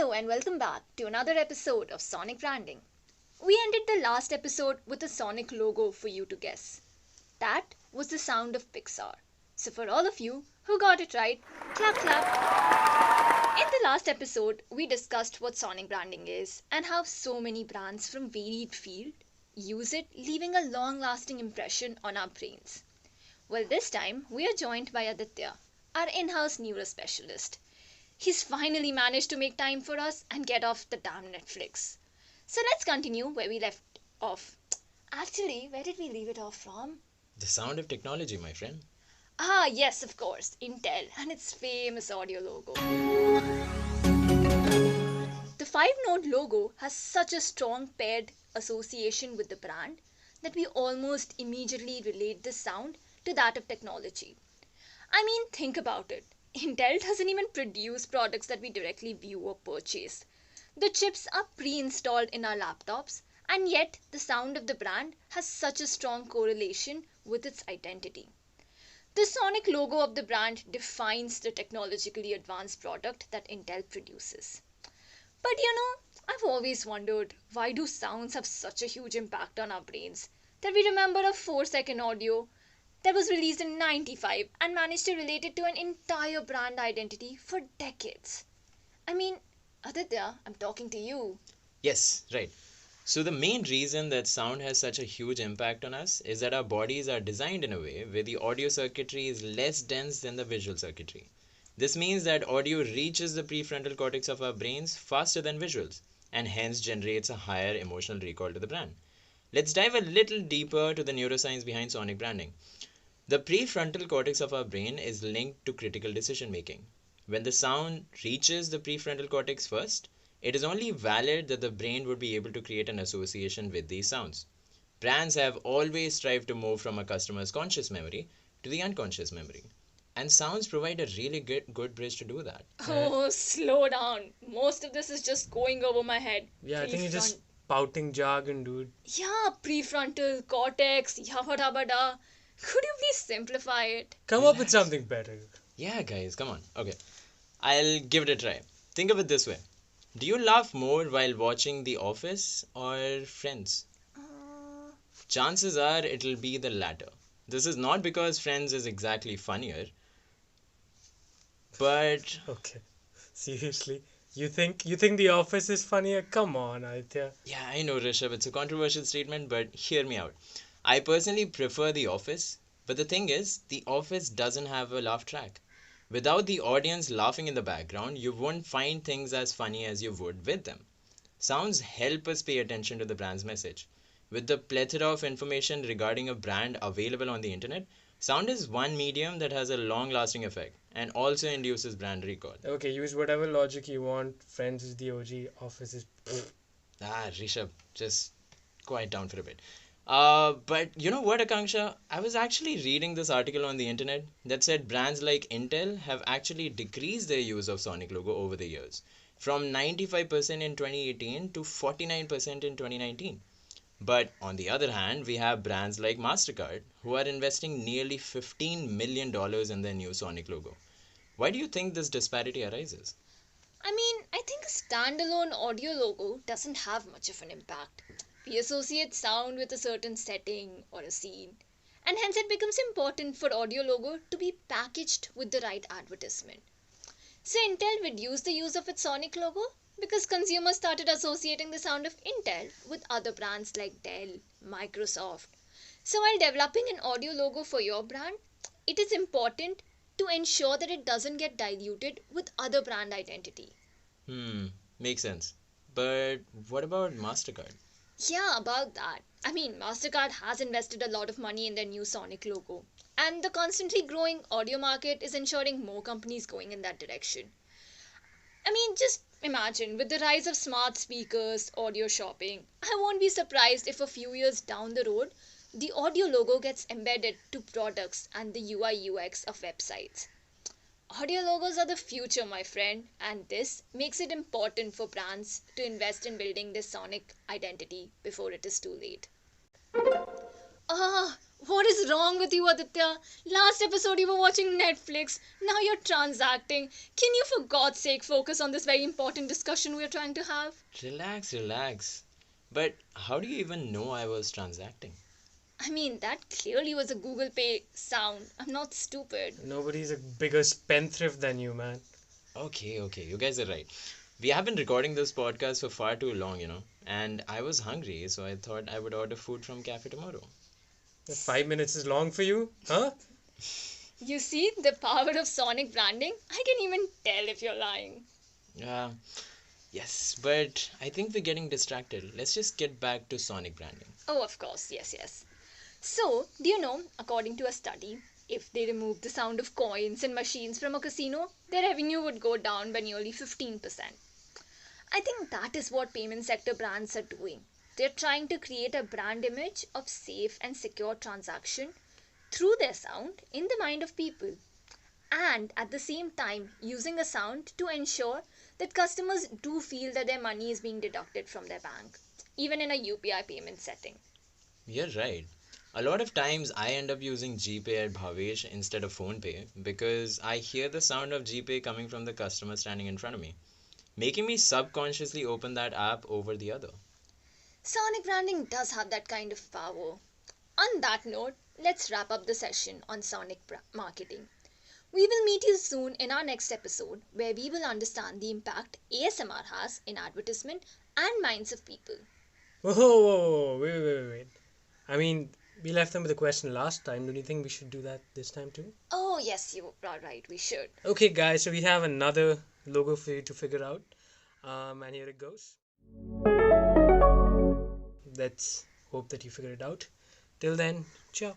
Hello and welcome back to another episode of Sonic Branding. We ended the last episode with a Sonic logo for you to guess. That was the sound of Pixar. So, for all of you who got it right, clap clap. In the last episode, we discussed what Sonic branding is and how so many brands from varied fields use it, leaving a long lasting impression on our brains. Well, this time we are joined by Aditya, our in house neurospecialist. He's finally managed to make time for us and get off the damn Netflix. So let's continue where we left off. Actually, where did we leave it off from? The sound of technology, my friend. Ah, yes, of course, Intel and its famous audio logo. The 5-note logo has such a strong paired association with the brand that we almost immediately relate the sound to that of technology. I mean, think about it. Intel doesn't even produce products that we directly view or purchase. The chips are pre installed in our laptops, and yet the sound of the brand has such a strong correlation with its identity. The sonic logo of the brand defines the technologically advanced product that Intel produces. But I've always wondered, why do sounds have such a huge impact on our brains that we remember a 4-second audio that was released in 95 and managed to relate it to an entire brand identity for decades. I mean, Aditya, I'm talking to you. Yes, right. So, the main reason that sound has such a huge impact on us is that our bodies are designed in a way where the audio circuitry is less dense than the visual circuitry. This means that audio reaches the prefrontal cortex of our brains faster than visuals and hence generates a higher emotional recall to the brand. Let's dive a little deeper to the neuroscience behind sonic branding. The prefrontal cortex of our brain is linked to critical decision making. When the sound reaches the prefrontal cortex first, it is only valid that the brain would be able to create an association with these sounds. Brands have always strived to move from a customer's conscious memory to the unconscious memory. And sounds provide a really good bridge to do that. Oh, slow down. Most of this is just going over my head. Yeah, I think you're just spouting jargon, dude. Yeah, prefrontal cortex, yabba dabba da. Could you please simplify it? Come up with something better. Yeah, guys, come on. Okay, I'll give it a try. Think of it this way. Do you laugh more while watching The Office or Friends? Chances are it'll be the latter. This is not because Friends is exactly funnier, but Okay. Seriously? You think The Office is funnier? Come on, Aditya. yeah, I know, Rishabh, it's a controversial statement, but hear me out. I personally prefer The Office, but the thing is, The Office doesn't have a laugh track. Without the audience laughing in the background, you won't find things as funny as you would with them. Sounds help us pay attention to the brand's message. With the plethora of information regarding a brand available on the internet, sound is one medium that has a long lasting effect and also induces brand recall. Okay, use whatever logic you want. Friends is the OG, Office is. Ah, Rishabh, just quiet down for a bit. But you know what, Akanksha? I was actually reading this article on the internet that said brands like Intel have actually decreased their use of Sonic logo over the years, from 95% in 2018 to 49% in 2019. But on the other hand, we have brands like MasterCard who are investing nearly $15 million in their new Sonic logo. Why do you think this disparity arises? I mean, I think a standalone audio logo doesn't have much of an impact. We associate sound with a certain setting or a scene, and hence it becomes important for audio logo to be packaged with the right advertisement. So Intel reduced the use of its Sonic logo because consumers started associating the sound of Intel with other brands like Dell, Microsoft. So while developing an audio logo for your brand, it is important to ensure that it doesn't get diluted with other brand identity. Hmm, makes sense. But what about MasterCard? Yeah, about that. I mean, MasterCard has invested a lot of money in their new Sonic logo, and the constantly growing audio market is ensuring more companies going in that direction. I mean, just imagine with the rise of smart speakers, audio shopping, I won't be surprised if a few years down the road, the audio logo gets embedded to products and the UI UX of websites. Audio logos are the future, my friend, and this makes it important for brands to invest in building this sonic identity before it is too late. Ah, What is wrong with you, Aditya? Last episode you were watching Netflix. Now you're transacting. Can you, for God's sake, focus on this very important discussion we're trying to have? Relax, relax. But how do you even know I was transacting? I mean, that clearly was a Google Pay sound. I'm not stupid. Nobody's a bigger spendthrift than you, man. Okay, okay, you guys are right. We have been recording this podcast for far too long, and I was hungry, so I thought I would order food from cafe tomorrow. 5 minutes is long for you, huh? You see the power of sonic branding? I can even tell if you're lying. Uh, yes, but I think we're getting distracted. Let's just get back to sonic branding. Oh, of course, yes, yes. So, do you know, according to a study, if they removed the sound of coins and machines from a casino, their revenue would go down by nearly 15%. I think that is what payment sector brands are doing. They're trying to create a brand image of safe and secure transaction through their sound in the mind of people, and at the same time using a sound to ensure that customers do feel that their money is being deducted from their bank, even in a UPI payment setting. You're right. A lot of times I end up using GPay at Bhavesh instead of PhonePe because I hear the sound of GPay coming from the customer standing in front of me, making me subconsciously open that app over the other. Sonic branding does have that kind of power. On that note, let's wrap up the session on marketing. We will meet you soon in our next episode where we will understand the impact ASMR has in advertisement and minds of people. Whoa, whoa, whoa, wait. I mean, we left them with a question last time. Don't you think we should do that this time too? Oh, yes, you are right, we should. Okay, guys, so we have another logo for you to figure out. And here it goes. Let's hope that you figure it out. Till then, ciao.